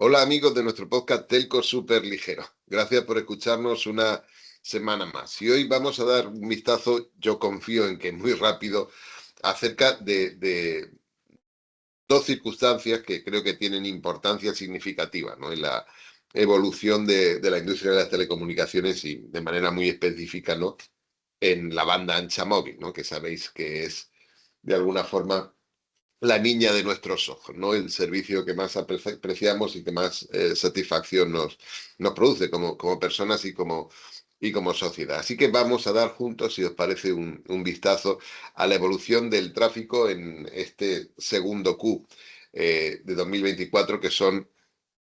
Hola amigos de nuestro podcast Telco Super Ligero. Gracias por escucharnos una semana más. Y hoy vamos a dar un vistazo, yo confío en que muy rápido, acerca de dos circunstancias que creo que tienen importancia significativa, ¿no? En la evolución de la industria de las telecomunicaciones y de manera muy específica, ¿no? En la banda ancha móvil, ¿no? Que sabéis que es de alguna forma la niña de nuestros ojos, ¿no? El servicio que más apreciamos y que más satisfacción nos produce como personas y como sociedad. Así que vamos a dar juntos, si os parece, un vistazo a la evolución del tráfico en este segundo Q de 2024, que son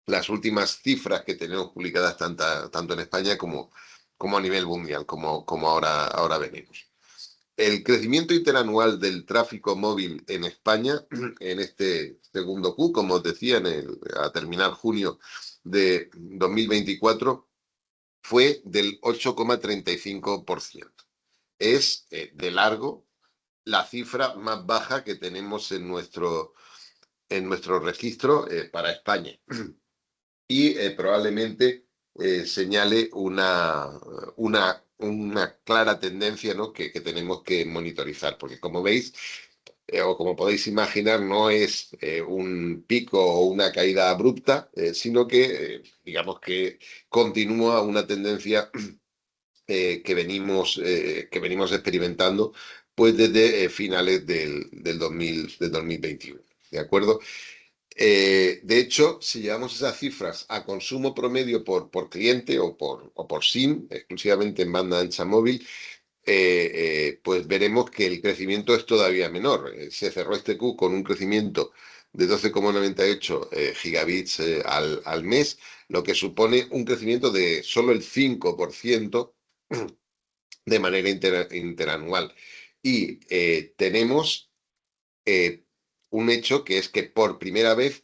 las últimas cifras que tenemos publicadas tanto en España como a nivel mundial, como ahora venimos. El crecimiento interanual del tráfico móvil en España en este segundo Q, como os decía, a terminar junio de 2024, fue del 8,35%. Es de largo la cifra más baja que tenemos en nuestro registro para España. Y probablemente señale una clara tendencia, ¿no? que tenemos que monitorizar, porque como veis, o como podéis imaginar, no es un pico o una caída abrupta, sino que digamos que continúa una tendencia que venimos experimentando pues desde finales del 2021. ¿De acuerdo? De hecho, si llevamos esas cifras a consumo promedio por cliente o por SIM, exclusivamente en banda ancha móvil, pues veremos que el crecimiento es todavía menor. Se cerró este Q con un crecimiento de 12,98 gigabits al mes, lo que supone un crecimiento de solo el 5% de manera interanual. Y tenemos eh, un hecho que es que por primera vez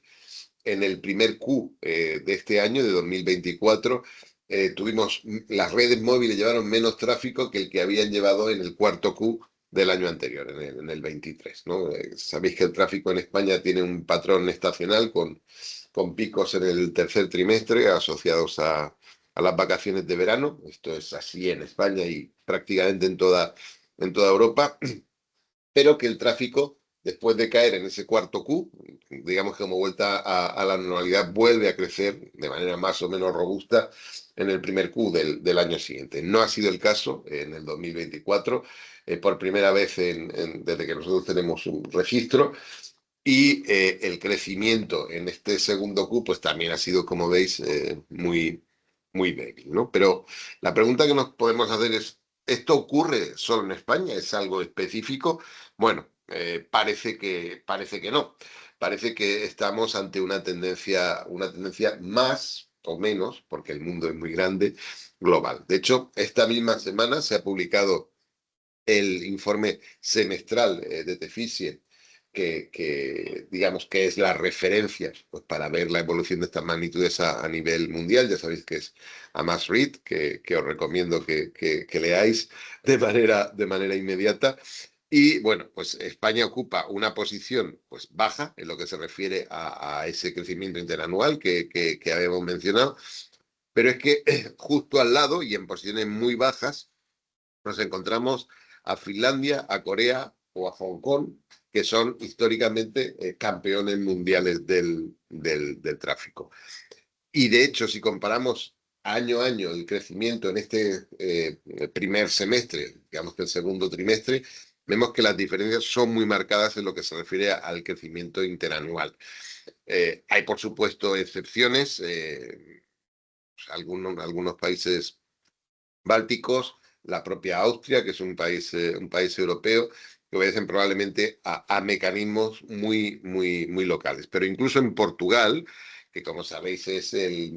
en el primer Q de este año, de 2024, las redes móviles llevaron menos tráfico que el que habían llevado en el cuarto Q del año anterior, en el 23, ¿no? Sabéis que el tráfico en España tiene un patrón estacional con picos en el tercer trimestre asociados a las vacaciones de verano. Esto es así en España y prácticamente en toda Europa, pero que el tráfico, después de caer en ese cuarto Q, digamos que como vuelta a la normalidad, vuelve a crecer de manera más o menos robusta en el primer Q del año siguiente. No ha sido el caso en el 2024, por primera vez desde que nosotros tenemos un registro, y el crecimiento en este segundo Q pues también ha sido, como veis, muy, muy débil, ¿no? Pero la pregunta que nos podemos hacer es, ¿esto ocurre solo en España? ¿Es algo específico? Bueno, parece que no. Parece que estamos ante una tendencia más o menos, porque el mundo es muy grande, global. De hecho, esta misma semana se ha publicado el informe semestral de Teficient, que digamos que es la referencia pues, para ver la evolución de estas magnitudes a nivel mundial. Ya sabéis que es Amas Read, que os recomiendo que leáis de manera inmediata. Y bueno, pues España ocupa una posición pues baja en lo que se refiere a ese crecimiento interanual que habíamos mencionado, pero es que justo al lado y en posiciones muy bajas nos encontramos a Finlandia, a Corea o a Hong Kong, que son históricamente campeones mundiales del tráfico. Y de hecho, si comparamos año a año el crecimiento en este primer semestre, digamos que el segundo trimestre, vemos que las diferencias son muy marcadas en lo que se refiere al crecimiento interanual. Hay, por supuesto, excepciones. Algunos países bálticos, la propia Austria, que es un país europeo, que obedecen probablemente a mecanismos muy, muy, muy locales. Pero incluso en Portugal, que como sabéis es era el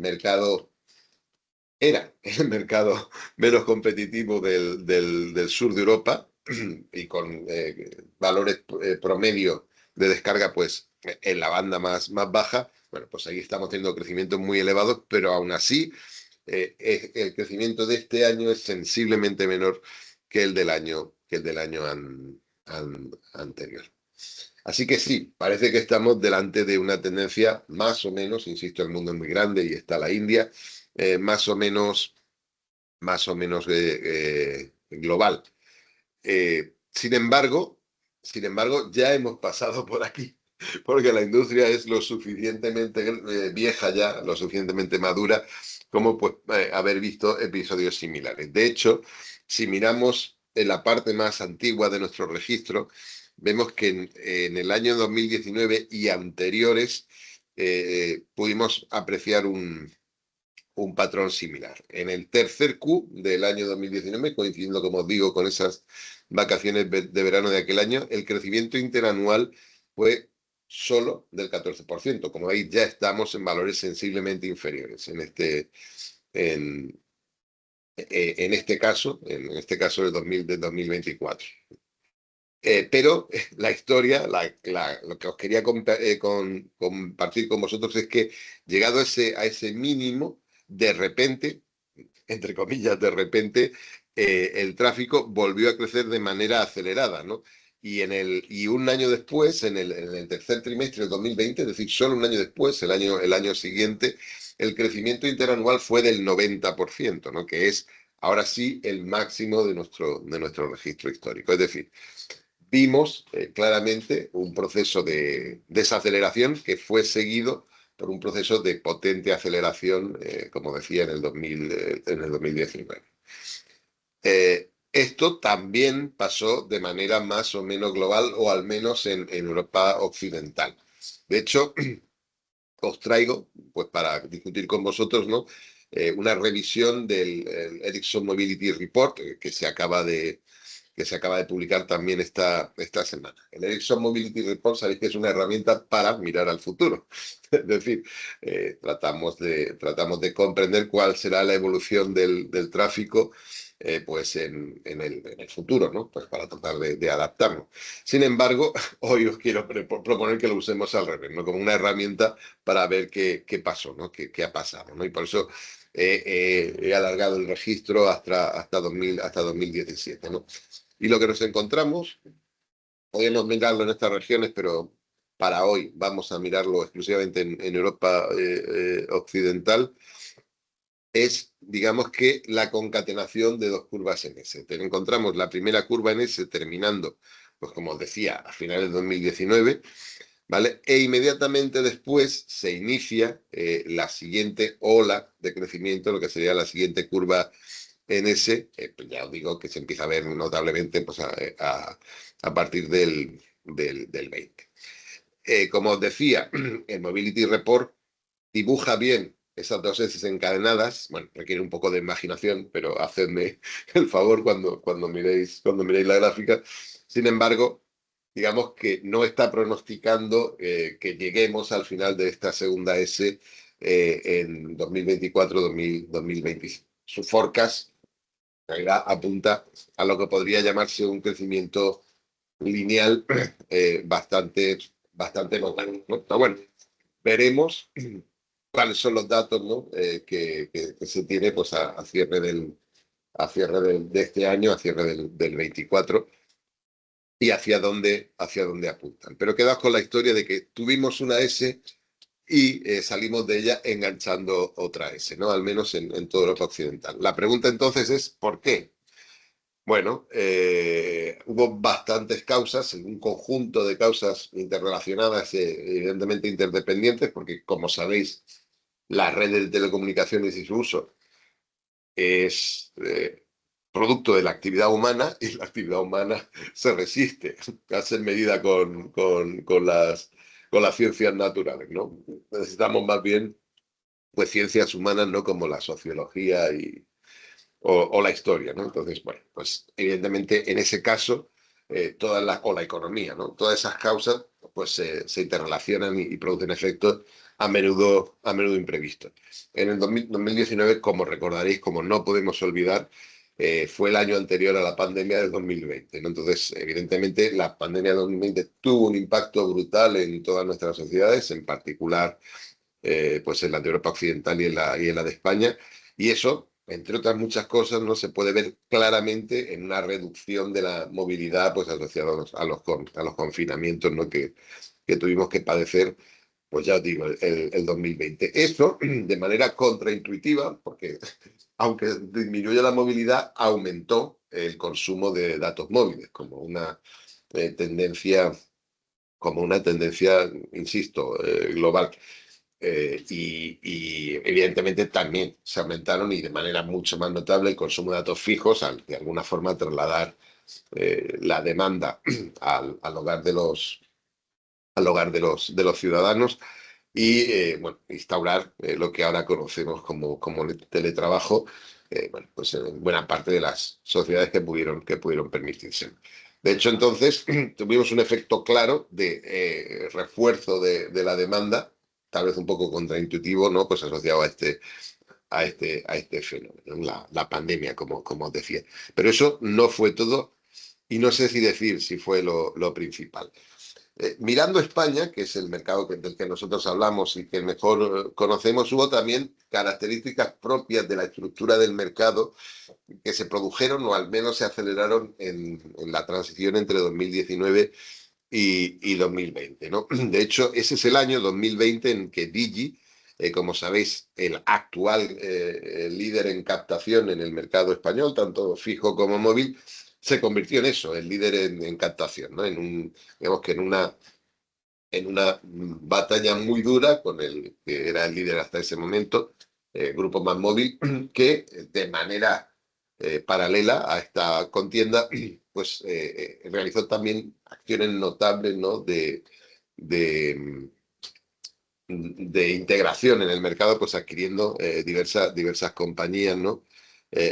mercado menos competitivo del sur de Europa y con valores promedio de descarga pues en la banda más baja, bueno, pues ahí estamos teniendo crecimientos muy elevados, pero aún así el crecimiento de este año es sensiblemente menor que el del año anterior. Así que sí, parece que estamos delante de una tendencia más o menos, insisto, el mundo es muy grande y está la India, más o menos, global. Sin embargo, ya hemos pasado por aquí, porque la industria es lo suficientemente vieja ya, lo suficientemente madura, como pues haber visto episodios similares. De hecho, si miramos en la parte más antigua de nuestro registro, vemos que en el año 2019 y anteriores pudimos apreciar un patrón similar. En el tercer Q del año 2019, coincidiendo, como os digo, con esas vacaciones de verano de aquel año, el crecimiento interanual fue solo del 14%. Como veis, ya estamos en valores sensiblemente inferiores en, en este caso del 2024. Pero la historia, lo que os quería compartir con vosotros es que llegado a ese mínimo, de repente, entre comillas, de repente, el tráfico volvió a crecer de manera acelerada, ¿no? Y un año después, en el tercer trimestre del 2020, es decir, solo un año después, el año siguiente, el crecimiento interanual fue del 90%, ¿no? Que es ahora sí el máximo de nuestro registro histórico. Es decir, vimos claramente un proceso de desaceleración que fue seguido por un proceso de potente aceleración, como decía, en el 2019. Esto también pasó de manera más o menos global, o al menos en Europa Occidental. De hecho, os traigo, pues para discutir con vosotros, ¿no? Una revisión del Ericsson Mobility Report, que se acaba de publicar también esta semana. El Ericsson Mobility Report, sabéis que es una herramienta para mirar al futuro. Es decir, tratamos de comprender cuál será la evolución del tráfico pues en el futuro, ¿no? Pues para tratar de adaptarnos. Sin embargo, hoy os quiero proponer que lo usemos al revés, ¿no? Como una herramienta para ver qué pasó, ¿no? Qué ha pasado, ¿no? Y por eso he alargado el registro hasta 2017, ¿no? Y lo que nos encontramos, podemos mirarlo en estas regiones, pero para hoy vamos a mirarlo exclusivamente en Europa Occidental, es, digamos que, la concatenación de dos curvas en S. Encontramos la primera curva en S terminando, pues como os decía, a finales de 2019, ¿vale? E inmediatamente después se inicia la siguiente ola de crecimiento, lo que sería la siguiente curva en ese, pues ya os digo que se empieza a ver notablemente pues, a partir del 20. Como os decía, el Mobility Report dibuja bien esas dos S encadenadas. Bueno, requiere un poco de imaginación, pero hacedme el favor cuando miréis la gráfica. Sin embargo, digamos que no está pronosticando que lleguemos al final de esta segunda S en 2024-2025. Su forecast en realidad apunta a lo que podría llamarse un crecimiento lineal bastante notable, ¿no? Pero bueno, veremos cuáles son los datos, ¿no? que se tiene pues, a cierre de este año, a cierre del 24, y hacia dónde apuntan. Pero quedaos con la historia de que tuvimos una S y salimos de ella enganchando otra S, ¿no? Al menos en toda Europa Occidental. La pregunta entonces es, ¿por qué? Bueno, hubo bastantes causas, un conjunto de causas interrelacionadas, evidentemente interdependientes, porque como sabéis, las redes de telecomunicaciones y su uso es producto de la actividad humana, y la actividad humana se resiste a ser medida con las ciencias naturales, ¿no? Necesitamos más bien pues ciencias humanas, no como la sociología o la historia, ¿no? Entonces, bueno, pues evidentemente en ese caso, o la economía, ¿no? Todas esas causas pues se interrelacionan y producen efectos a menudo imprevistos. En el 2019, como recordaréis, como no podemos olvidar, fue el año anterior a la pandemia del 2020, ¿no? Entonces, evidentemente, la pandemia del 2020 tuvo un impacto brutal en todas nuestras sociedades, en particular pues en la de Europa Occidental y en la de España, y eso entre otras muchas cosas, no se puede ver claramente en una reducción de la movilidad pues asociada a los confinamientos, ¿no? que tuvimos que padecer, pues ya os digo, el 2020. Eso de manera contraintuitiva, porque aunque disminuyó la movilidad, aumentó el consumo de datos móviles eh, tendencia, como una tendencia, insisto, global. Y evidentemente también se aumentaron y de manera mucho más notable el consumo de datos fijos al de alguna forma trasladar la demanda al hogar de los ciudadanos y bueno, instaurar lo que ahora conocemos como teletrabajo, bueno, pues en buena parte de las sociedades que pudieron permitirse. De hecho, entonces tuvimos un efecto claro de refuerzo de la demanda, tal vez un poco contraintuitivo, ¿no? Pues asociado a este fenómeno, ¿no? La pandemia, como os decía. Pero eso no fue todo y no sé si decir si fue lo principal. Mirando España, que es el mercado del que nosotros hablamos y que mejor conocemos, hubo también características propias de la estructura del mercado que se produjeron o al menos se aceleraron en la transición entre 2019 y 2020, ¿no? De hecho, ese es el año 2020 en que Digi, como sabéis, el actual líder en captación en el mercado español, tanto fijo como móvil, se convirtió en eso, el líder en captación, ¿no? Digamos que en una batalla muy dura con el que era el líder hasta ese momento, Grupo Más Móvil, que de manera paralela a esta contienda, pues realizó también acciones notables, ¿no? De, de integración en el mercado, pues adquiriendo diversas compañías, ¿no?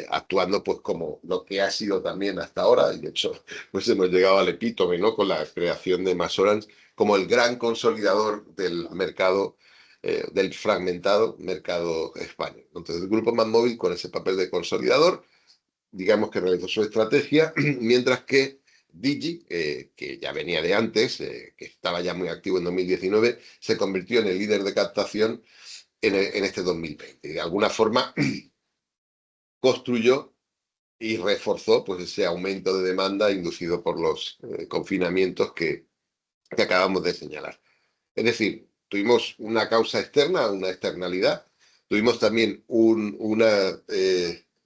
Actuando pues como lo que ha sido también hasta ahora, y de hecho pues hemos llegado al epítome, ¿no? Con la creación de MasOrange como el gran consolidador del mercado, del fragmentado mercado español. Entonces el Grupo Más con ese papel de consolidador, digamos que realizó su estrategia, mientras que Digi, que ya venía de antes, que estaba ya muy activo en 2019, se convirtió en el líder de captación en este 2020. De alguna forma construyó y reforzó pues, ese aumento de demanda inducido por los confinamientos que acabamos de señalar. Es decir, tuvimos una causa externa, una externalidad, tuvimos también una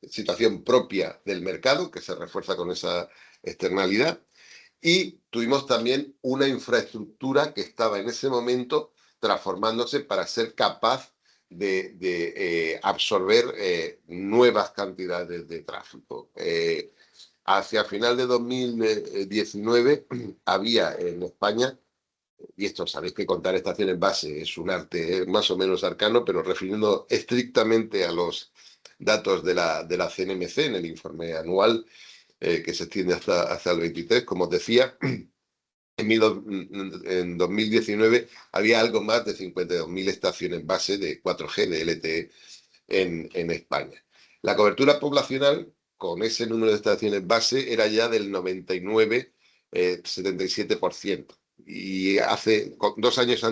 situación propia del mercado que se refuerza con esa externalidad y tuvimos también una infraestructura que estaba en ese momento transformándose para ser capaz de absorber nuevas cantidades de tráfico. Hacia final de 2019 había en España, y esto sabéis que contar estaciones base es un arte más o menos arcano, pero refiriendo estrictamente a los datos de la CNMC en el informe anual que se extiende hasta el 23, como os decía, en 2019 había algo más de 52.000 estaciones base de 4G, de LTE en España. La cobertura poblacional con ese número de estaciones base era ya del 99, 77%. Y con 2 años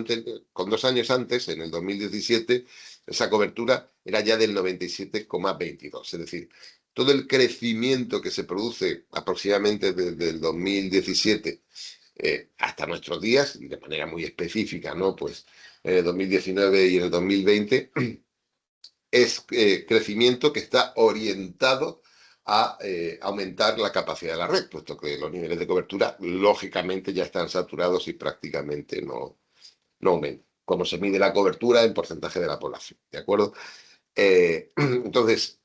antes, en el 2017, esa cobertura era ya del 97,22. Es decir, todo el crecimiento que se produce aproximadamente desde el 2017 hasta nuestros días, y de manera muy específica, ¿no? Pues en el 2019 y en el 2020, es crecimiento que está orientado a aumentar la capacidad de la red, puesto que los niveles de cobertura, lógicamente, ya están saturados y prácticamente no aumentan. Como se mide la cobertura en porcentaje de la población, ¿de acuerdo? Entonces,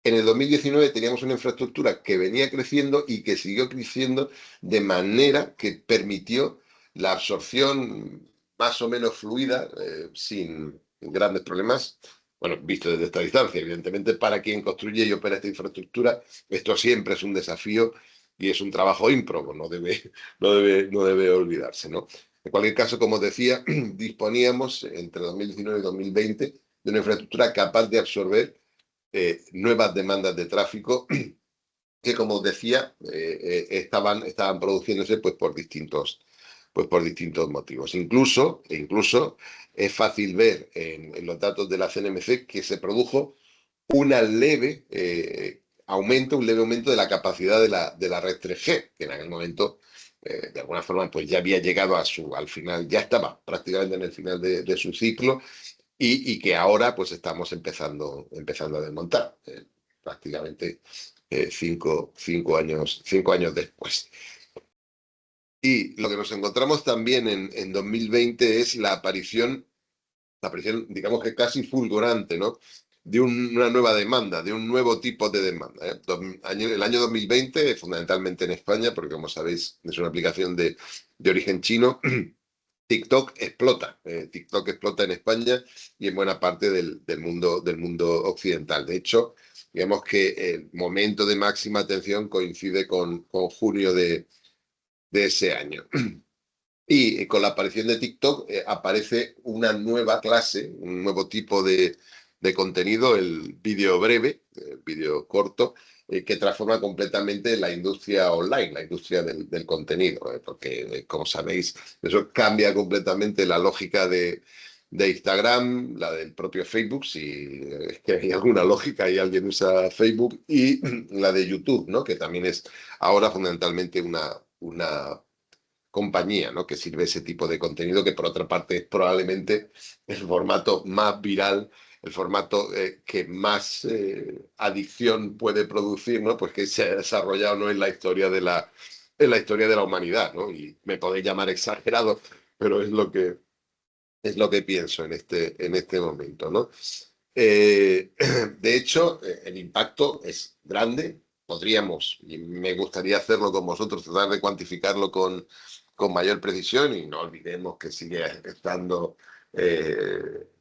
en el 2019 teníamos una infraestructura que venía creciendo y que siguió creciendo de manera que permitió la absorción más o menos fluida, sin grandes problemas. Bueno, visto desde esta distancia, evidentemente, para quien construye y opera esta infraestructura, esto siempre es un desafío y es un trabajo ímprobo, no debe olvidarse, ¿no? En cualquier caso, como os decía, disponíamos entre 2019 y 2020 de una infraestructura capaz de absorber nuevas demandas de tráfico que, como os decía, estaban produciéndose pues por distintos motivos. Incluso es fácil ver en los datos de la CNMC que se produjo una leve un leve aumento de la capacidad de la red 3G, que en aquel momento, de alguna forma, pues ya había llegado al final, ya estaba prácticamente en el final de su ciclo y que ahora pues estamos empezando a desmontar, prácticamente 5 años después. Y lo que nos encontramos también en 2020 es la aparición, digamos que casi fulgurante, ¿no? De una nueva demanda, de un nuevo tipo de demanda. El año 2020, fundamentalmente en España, porque como sabéis es una aplicación de origen chino, TikTok explota. TikTok explota en España y en buena parte del mundo occidental. De hecho, digamos que el momento de máxima atención coincide con junio de ese año. Y con la aparición de TikTok aparece una nueva clase, un nuevo tipo de contenido, el vídeo breve, el vídeo corto, que transforma completamente la industria online, la industria del contenido, porque, como sabéis, eso cambia completamente la lógica de Instagram, la del propio Facebook, si es que hay alguna lógica y alguien usa Facebook, y la de YouTube, ¿no? Que también es ahora fundamentalmente una compañía, ¿no? Que sirve ese tipo de contenido, que por otra parte es probablemente el formato más viral, el formato que más adicción puede producir, ¿no? Pues que se ha desarrollado, ¿no? en la historia de la humanidad, ¿no? Y me podéis llamar exagerado, pero es lo que pienso en este momento, ¿no? Eh, de hecho, el impacto es grande. Podríamos, y me gustaría hacerlo con vosotros, tratar de cuantificarlo con mayor precisión y no olvidemos que sigue estando,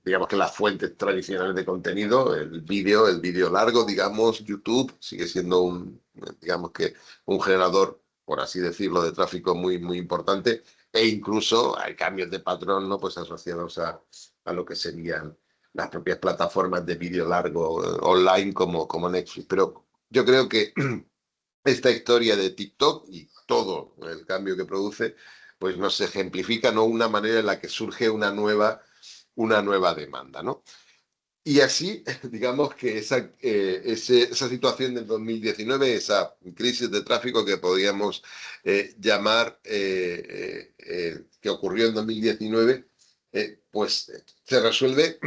digamos que las fuentes tradicionales de contenido, el vídeo largo, digamos, YouTube sigue siendo digamos que un generador, por así decirlo, de tráfico muy, muy importante e incluso hay cambios de patrón, ¿no? Pues asociados a lo que serían las propias plataformas de vídeo largo online como Netflix. Pero yo creo que esta historia de TikTok y todo el cambio que produce, pues nos ejemplifica, ¿no? Una manera en la que surge una nueva demanda, ¿no? Y así, digamos que esa situación del 2019, esa crisis de tráfico que podríamos llamar, que ocurrió en 2019, pues se resuelve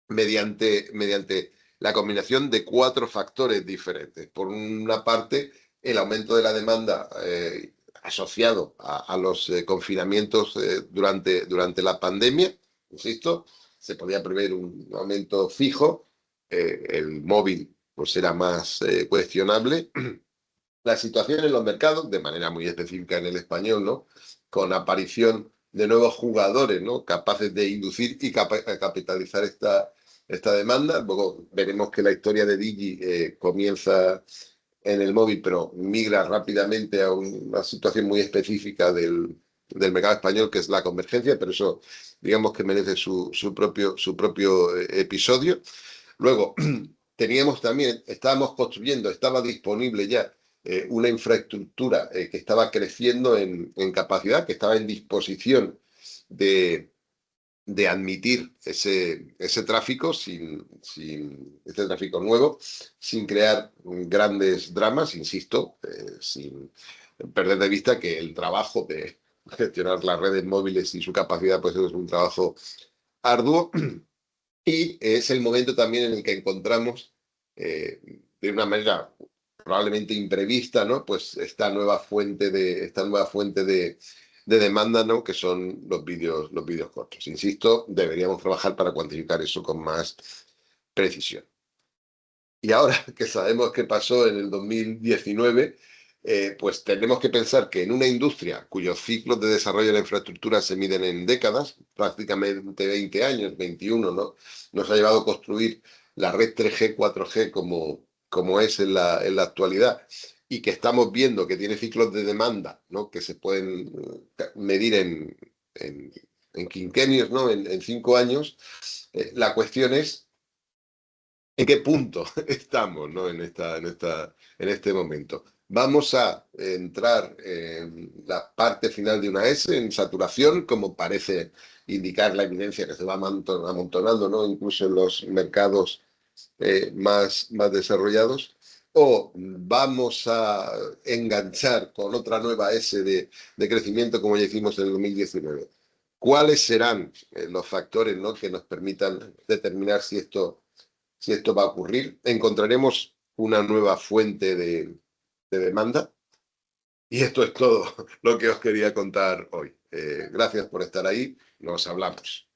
mediante la combinación de cuatro factores diferentes. Por una parte, el aumento de la demanda asociado a los confinamientos durante la pandemia, insisto, se podía prever un aumento fijo, el móvil pues era más cuestionable. La situación en los mercados, de manera muy específica en el español, ¿no? Con aparición de nuevos jugadores, ¿no? Capaces de inducir y capitalizar esta demanda. Luego veremos que la historia de Digi comienza en el móvil, pero migra rápidamente a una situación muy específica del mercado español, que es la convergencia, pero eso digamos que merece su propio episodio. Luego, estábamos construyendo, estaba disponible ya una infraestructura que estaba creciendo en capacidad, que estaba en disposición de admitir ese tráfico ese tráfico nuevo, sin crear grandes dramas, insisto, sin perder de vista que el trabajo de gestionar las redes móviles y su capacidad, pues es un trabajo arduo. Y es el momento también en el que encontramos, de una manera probablemente imprevista, ¿no? Pues esta nueva fuente de demanda, ¿no? Que son los vídeos cortos. Insisto, deberíamos trabajar para cuantificar eso con más precisión. Y ahora que sabemos qué pasó en el 2019, pues tenemos que pensar que en una industria cuyos ciclos de desarrollo de la infraestructura se miden en décadas, prácticamente 20 años, 21, ¿no? Nos ha llevado a construir la red 3G, 4G como es en la actualidad y que estamos viendo que tiene ciclos de demanda, ¿no? Que se pueden medir en quinquenios, ¿no? En 5 años. La cuestión es en qué punto estamos, ¿no? en este momento. Vamos a entrar en la parte final de una S, en saturación, como parece indicar la evidencia que se va amontonando, ¿no? Incluso en los mercados más desarrollados, o vamos a enganchar con otra nueva S de crecimiento como ya hicimos en el 2019. ¿Cuáles serán los factores, ¿no?, que nos permitan determinar si esto va a ocurrir? Encontraremos una nueva fuente de demanda. Y esto es todo lo que os quería contar hoy. Gracias por estar ahí. Nos hablamos.